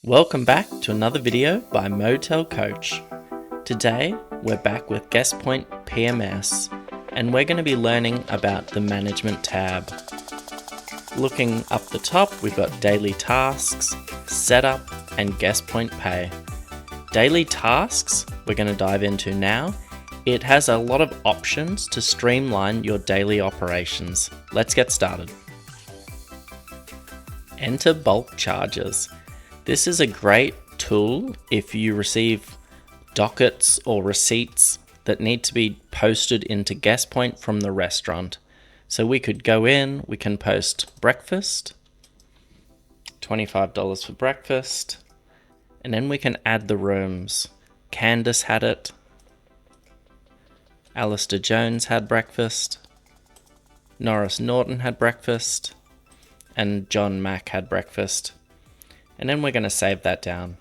Welcome back to another video by Motel Coach. Today we're back with GuestPoint PMS and we're going to be learning about the Management tab. Looking up the top, we've got Daily Tasks, Setup and GuestPoint Pay. Daily Tasks we're going to dive into now. It has a lot of options to streamline your daily operations. Let's get started. Enter bulk charges. This is a great tool if you receive dockets or receipts that need to be posted into GuestPoint from the restaurant. So we could go in, we can post breakfast, $25 for breakfast, and then we can add the rooms. Candace had it, Alistair Jones had breakfast, Norris Norton had breakfast, and John Mack had breakfast. And then we're going to save that down.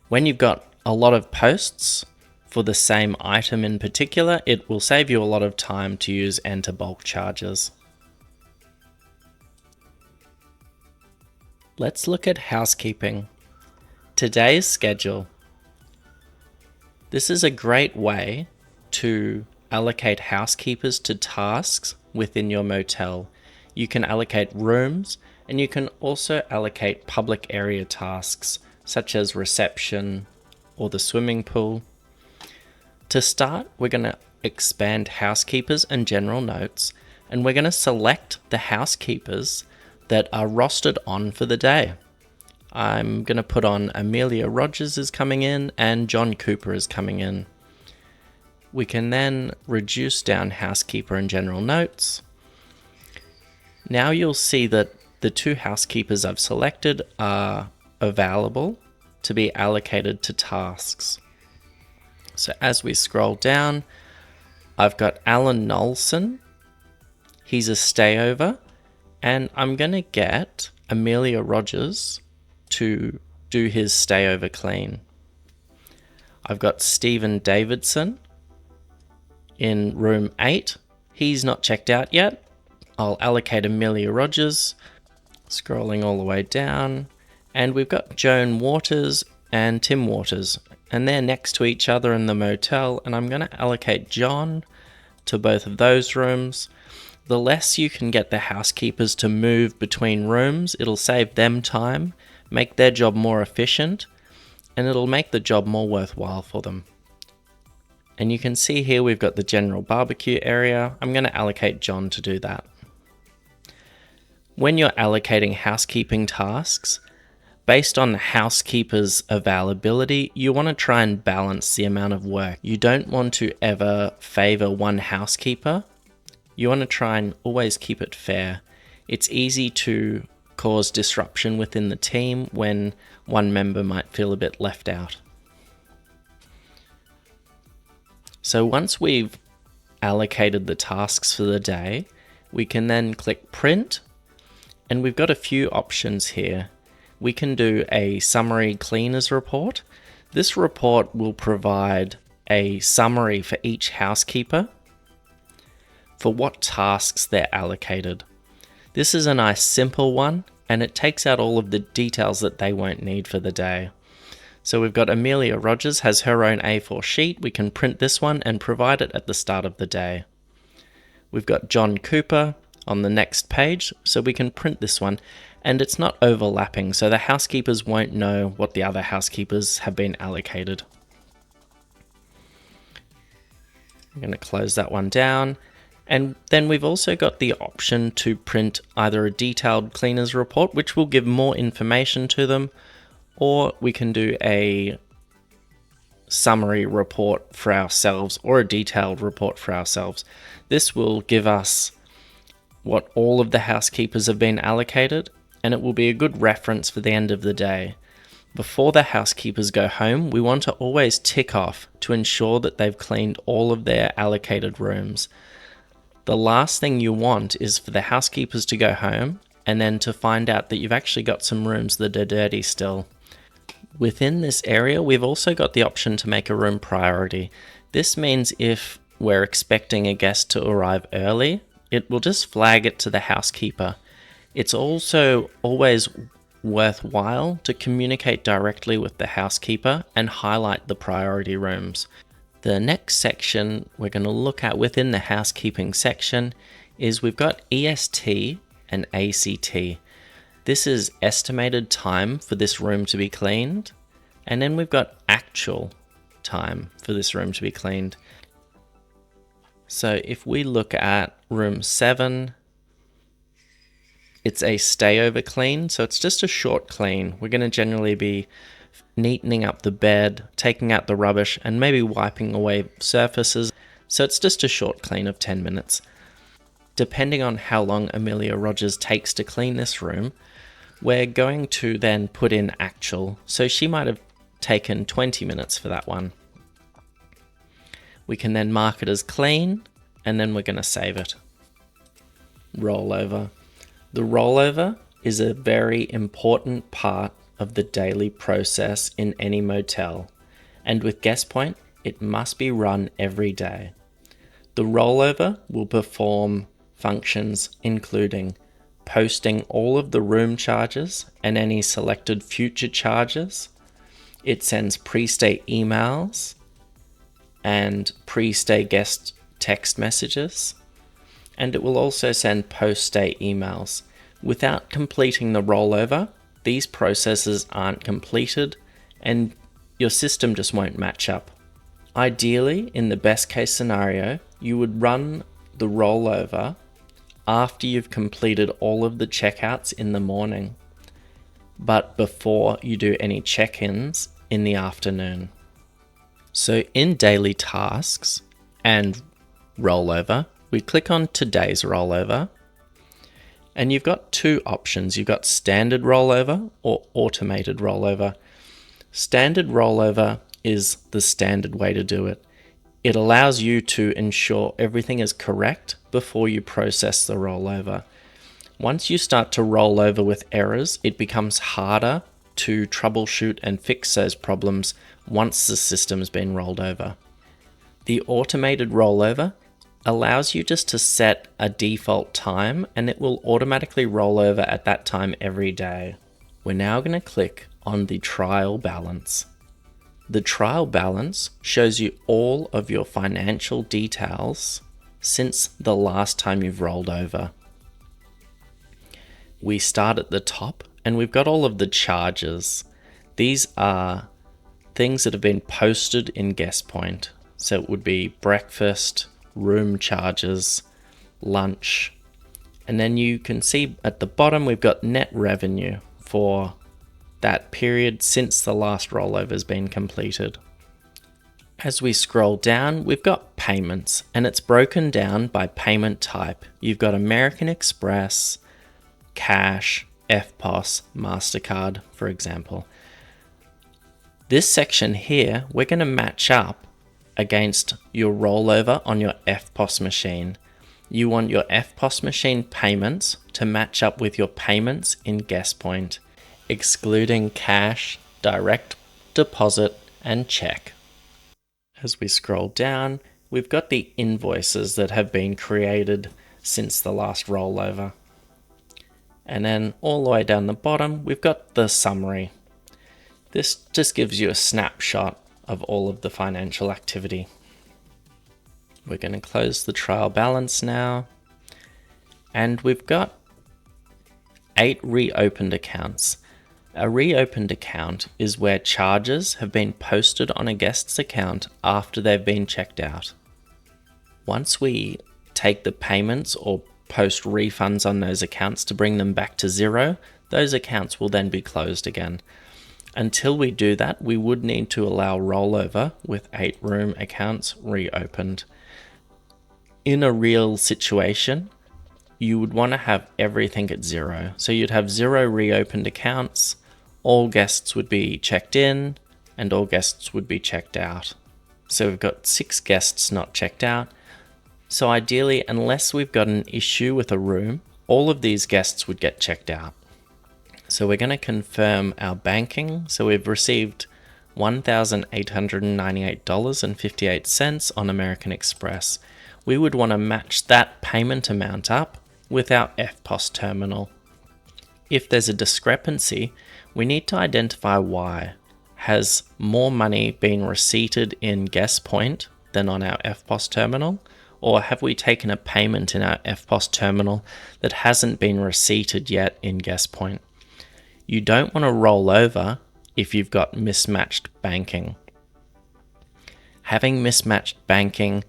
When you've got a lot of posts for the same item in particular, it will save you a lot of time to use enter bulk charges. Let's look at housekeeping. Today's schedule. This is a great way to allocate housekeepers to tasks within your motel. You can allocate rooms, and you can also allocate public area tasks such as reception or the swimming pool. To start, we're going to expand housekeepers and general notes, and we're going to select the housekeepers that are rostered on for the day. I'm going to put on Amelia Rogers is coming in and John Cooper is coming in. We can then reduce down housekeeper and general notes. Now you'll see that the two housekeepers I've selected are available to be allocated to tasks. So as we scroll down, I've got Alan Nolson. He's a stayover, and I'm going to get Amelia Rogers to do his stayover clean. I've got Stephen Davidson in room 8. He's not checked out yet. I'll allocate Amelia Rogers. Scrolling all the way down, and we've got Joan Waters and Tim Waters, and they're next to each other in the motel, and I'm going to allocate John to both of those rooms. The less you can get the housekeepers to move between rooms, it'll save them time, make their job more efficient, and it'll make the job more worthwhile for them. And you can see here we've got the general barbecue area. I'm going to allocate John to do that. When you're allocating housekeeping tasks, based on the housekeeper's availability, you want to try and balance the amount of work. You don't want to ever favor one housekeeper. You want to try and always keep it fair. It's easy to cause disruption within the team when one member might feel a bit left out. So once we've allocated the tasks for the day, we can then click print. And we've got a few options here. We can do a summary cleaners report. This report will provide a summary for each housekeeper for what tasks they're allocated. This is a nice simple one, and it takes out all of the details that they won't need for the day. So we've got Amelia Rogers has her own A4 sheet. We can print this one and provide it at the start of the day. We've got John Cooper on the next page, so we can print this one, and it's not overlapping, so the housekeepers won't know what the other housekeepers have been allocated. I'm going to close that one down, and then we've also got the option to print either a detailed cleaners report, which will give more information to them, or we can do a summary report for ourselves or a detailed report for ourselves. This will give us what all of the housekeepers have been allocated, and it will be a good reference for the end of the day. Before the housekeepers go home, we want to always tick off to ensure that they've cleaned all of their allocated rooms. The last thing you want is for the housekeepers to go home and then to find out that you've actually got some rooms that are dirty still. Within this area, we've also got the option to make a room priority. This means if we're expecting a guest to arrive early, it will just flag it to the housekeeper. It's also always worthwhile to communicate directly with the housekeeper and highlight the priority rooms. The next section we're going to look at within the housekeeping section is we've got EST and ACT. This is estimated time for this room to be cleaned, and then we've got actual time for this room to be cleaned. So if we look at room 7, it's a stay over clean, so it's just a short clean. We're going to generally be neatening up the bed, taking out the rubbish, and maybe wiping away surfaces. So it's just a short clean of 10 minutes. Depending on how long Amelia Rogers takes to clean this room, we're going to then put in actual. So she might have taken 20 minutes for that one. We can then mark it as clean, and then we're going to save it. Rollover. The rollover is a very important part of the daily process in any motel, and with GuestPoint, it must be run every day. The rollover will perform functions including posting all of the room charges and any selected future charges. It sends pre-stay emails and pre-stay guest text messages, and it will also send post-stay emails. Without completing the rollover, these processes aren't completed and your system just won't match up. Ideally, in the best case scenario, you would run the rollover after you've completed all of the checkouts in the morning, but before you do any check-ins in the afternoon. So in daily tasks and rollover, we click on today's rollover, and you've got two options. You've got standard rollover or automated rollover. Standard rollover is the standard way to do it. It allows you to ensure everything is correct before you process the rollover. Once you start to roll over with errors, it becomes harder to troubleshoot and fix those problems once the system's been rolled over. The automated rollover allows you just to set a default time and it will automatically roll over at that time every day. We're now going to click on the trial balance. The trial balance shows you all of your financial details since the last time you've rolled over. We start at the top and we've got all of the charges. These are things that have been posted in GuestPoint. So it would be breakfast, room charges, lunch, and then you can see at the bottom we've got net revenue for that period since the last rollover has been completed. As we scroll down, we've got payments, and it's broken down by payment type. You've got American Express, cash, EFTPOS, MasterCard, for example. This section here, we're going to match up against your rollover on your EFTPOS machine. You want your EFTPOS machine payments to match up with your payments in GuestPoint, excluding cash, direct deposit, and check. As we scroll down, we've got the invoices that have been created since the last rollover. And then all the way down the bottom, we've got the summary. This just gives you a snapshot of all of the financial activity. We're going to close the trial balance now. And we've got 8 reopened accounts. A reopened account is where charges have been posted on a guest's account after they've been checked out. Once we take the payments or post refunds on those accounts to bring them back to zero, those accounts will then be closed again. Until we do that, we would need to allow rollover with 8 room accounts reopened. In a real situation, you would want to have everything at zero. So you'd have 0 reopened accounts, all guests would be checked in, and all guests would be checked out. So we've got 6 guests not checked out. So ideally, unless we've got an issue with a room, all of these guests would get checked out. So we're going to confirm our banking. So we've received $1,898.58 on American Express. We would want to match that payment amount up with our EFTPOS terminal. If there's a discrepancy, we need to identify why. Has more money been receipted in GuestPoint than on our FPOS terminal? Or have we taken a payment in our FPOS terminal that hasn't been receipted yet in GuestPoint? You don't want to roll over if you've got mismatched banking. Having mismatched banking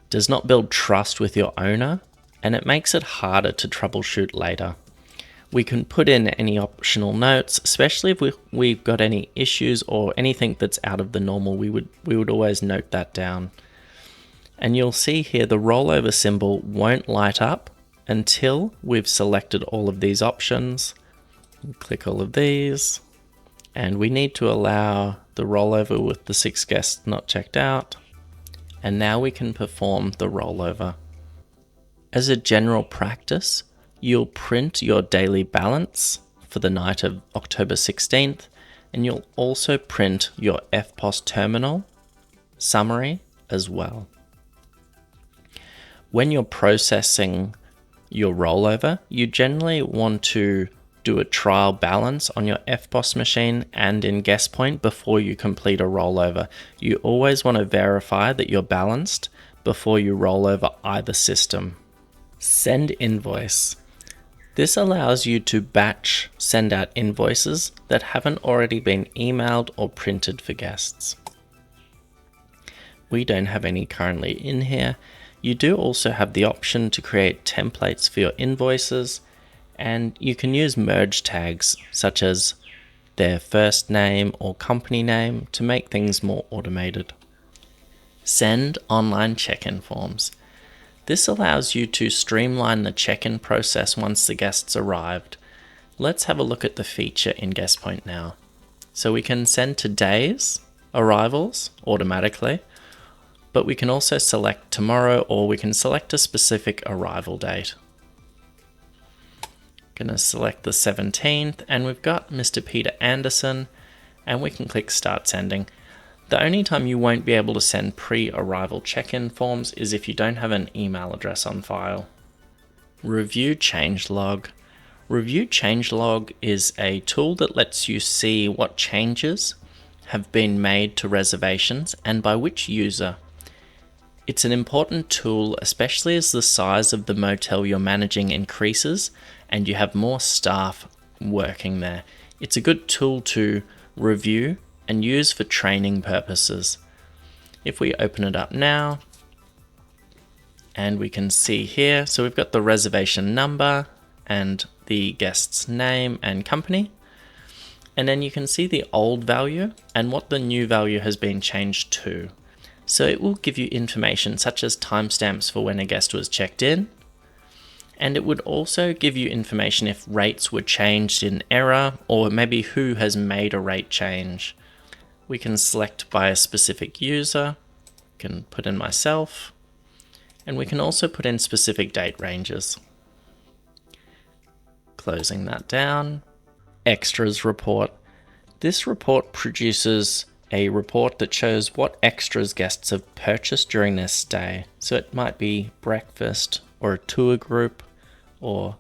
does not build trust with your owner, and it makes it harder to troubleshoot later. We can put in any optional notes, especially if we've got any issues or anything that's out of the normal. We would always note that down. And you'll see here the rollover symbol won't light up until we've selected all of these options. Click all of these, and we need to allow the rollover with the 6 guests not checked out. And now we can perform the rollover. As a general practice, you'll print your daily balance for the night of October 16th, and you'll also print your FPOS terminal summary as well. When you're processing your rollover, you generally want to do a trial balance on your FPOS machine and in GuestPoint before you complete a rollover. You always want to verify that you're balanced before you roll over either system. Send invoice. This allows you to batch send out invoices that haven't already been emailed or printed for guests. We don't have any currently in here. You do also have the option to create templates for your invoices, and you can use merge tags such as their first name or company name to make things more automated. Send online check-in forms. This allows you to streamline the check-in process once the guests arrived. Let's have a look at the feature in GuestPoint now. So we can send today's arrivals automatically, but we can also select tomorrow, or we can select a specific arrival date. Gonna select the 17th, and we've got Mr. Peter Anderson, and we can click Start Sending. The only time you won't be able to send pre-arrival check-in forms is if you don't have an email address on file. Review changelog. Review changelog is a tool that lets you see what changes have been made to reservations and by which user. It's an important tool, especially as the size of the motel you're managing increases and you have more staff working there. It's a good tool to review and use for training purposes. If we open it up now, and we can see here, so we've got the reservation number and the guest's name and company, and then you can see the old value and what the new value has been changed to. So it will give you information such as timestamps for when a guest was checked in, and it would also give you information if rates were changed in error, or maybe who has made a rate change. We can select by a specific user, can put in myself, and we can also put in specific date ranges. Closing that down. Extras report. This report produces a report that shows what extras guests have purchased during their stay. So it might be breakfast or a tour group or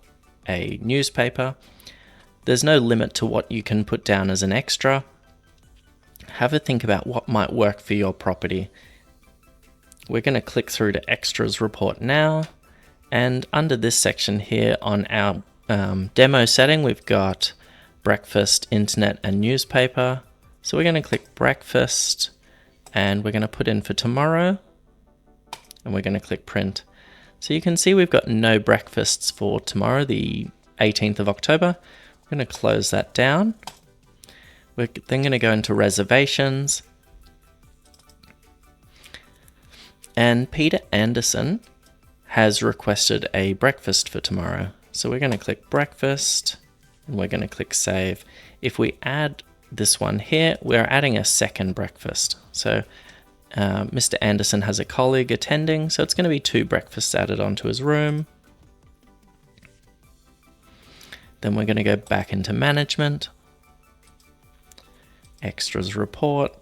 a newspaper. There's no limit to what you can put down as an extra. Have a think about what might work for your property. We're going to click through to Extras Report now, and under this section here on our demo setting, we've got breakfast, internet, and newspaper. So we're going to click breakfast, and we're going to put in for tomorrow, and we're going to click print. So you can see we've got no breakfasts for tomorrow, the 18th of October. We're going to close that down. We're then going to go into reservations. And Peter Anderson has requested a breakfast for tomorrow. So we're going to click breakfast and we're going to click save. If we add this one here, we're adding a second breakfast. So Mr. Anderson has a colleague attending, so it's going to be 2 breakfasts added onto his room. Then we're going to go back into management. Extras report.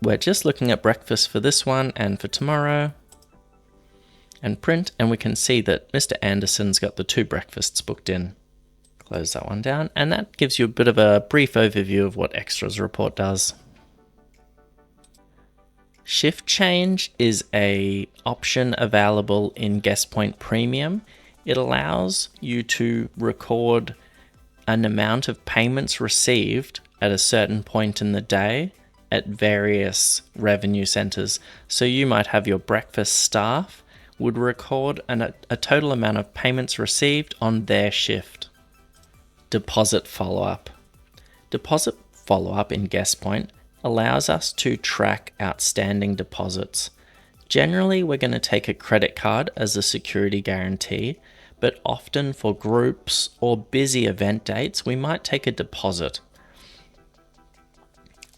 We're just looking at breakfast for this one and for tomorrow. And print, and we can see that Mr. Anderson's got the 2 breakfasts booked in. Close that one down, and that gives you a bit of a brief overview of what Extras Report does. Shift change is an option available in GuestPoint Premium. It allows you to record an amount of payments received at a certain point in the day at various revenue centers. So you might have your breakfast staff would record a total amount of payments received on their shift. Deposit follow-up. Deposit follow-up in GuestPoint allows us to track outstanding deposits. Generally, we're going to take a credit card as a security guarantee, but often for groups or busy event dates, we might take a deposit.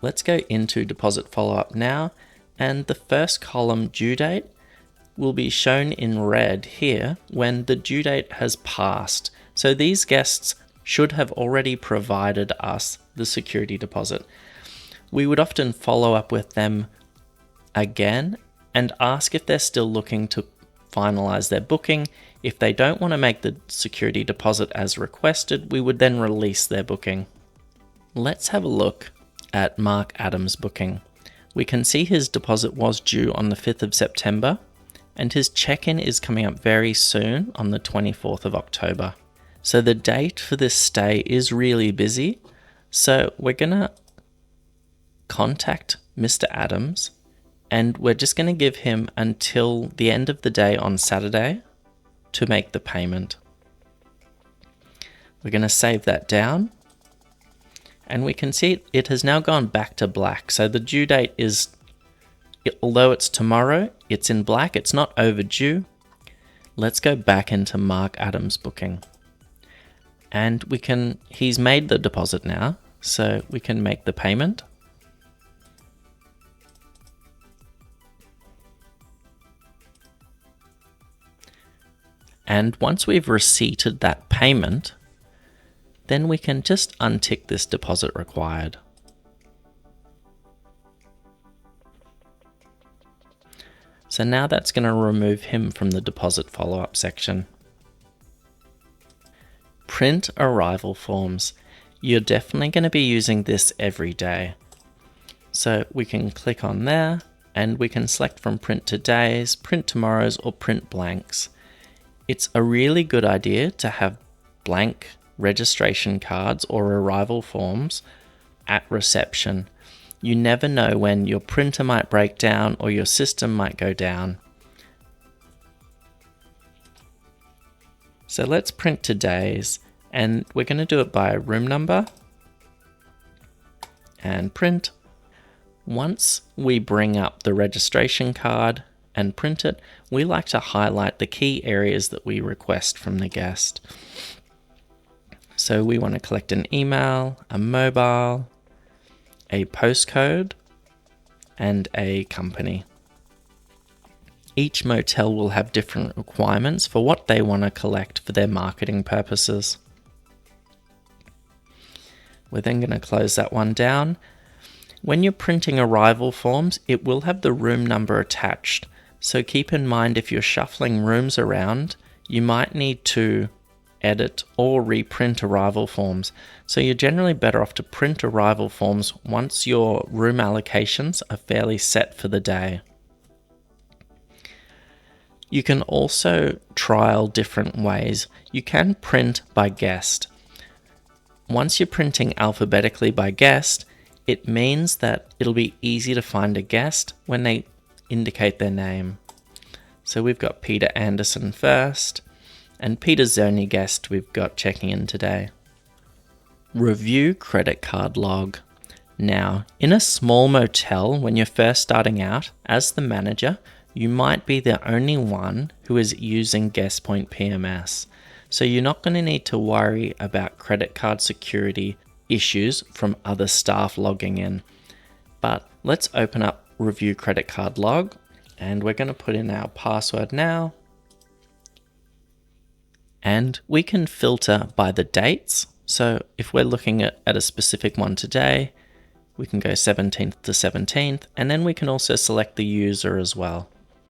Let's go into deposit follow-up now, and the first column, due date, will be shown in red here when the due date has passed. So these guests should have already provided us the security deposit. We would often follow up with them again and ask if they're still looking to finalize their booking. If they don't want to make the security deposit as requested, we would then release their booking. Let's have a look at Mark Adams' booking. We can see his deposit was due on the 5th of September, and his check-in is coming up very soon on the 24th of October. So the date for this stay is really busy. So we're going to contact Mr. Adams, and we're just going to give him until the end of the day on Saturday to make the payment. We're going to save that down, and we can see it has now gone back to black. So the due date is, although it's tomorrow, it's in black. It's not overdue. Let's go back into Mark Adams' booking. And he's made the deposit now, so we can make the payment. And once we've receipted that payment, then we can just untick this deposit required. So now that's going to remove him from the deposit follow-up section. Print arrival forms. You're definitely going to be using this every day. So we can click on there and we can select from print today's, print tomorrow's, or print blanks. It's a really good idea to have blank registration cards or arrival forms at reception. You never know when your printer might break down or your system might go down. So let's print today's, and we're going to do it by room number and print. Once we bring up the registration card and print it, we like to highlight the key areas that we request from the guest. So we want to collect an email, a mobile, a postcode, and a company. Each motel will have different requirements for what they want to collect for their marketing purposes. We're then going to close that one down. When you're printing arrival forms, it will have the room number attached. So keep in mind, if you're shuffling rooms around, you might need to edit or reprint arrival forms. So you're generally better off to print arrival forms once your room allocations are fairly set for the day. You can also trial different ways. You can print by guest. Once you're printing alphabetically by guest, it means that it'll be easy to find a guest when they indicate their name. So we've got Peter Anderson first, and Peter's the only guest we've got checking in today. Review credit card log. Now, in a small motel, when you're first starting out, as the manager, you might be the only one who is using GuestPoint PMS. So you're not going to need to worry about credit card security issues from other staff logging in. But let's open up Review Credit Card Log, and we're going to put in our password now. And we can filter by the dates. So if we're looking at a specific one today, we can go 17th to 17th, and then we can also select the user as well.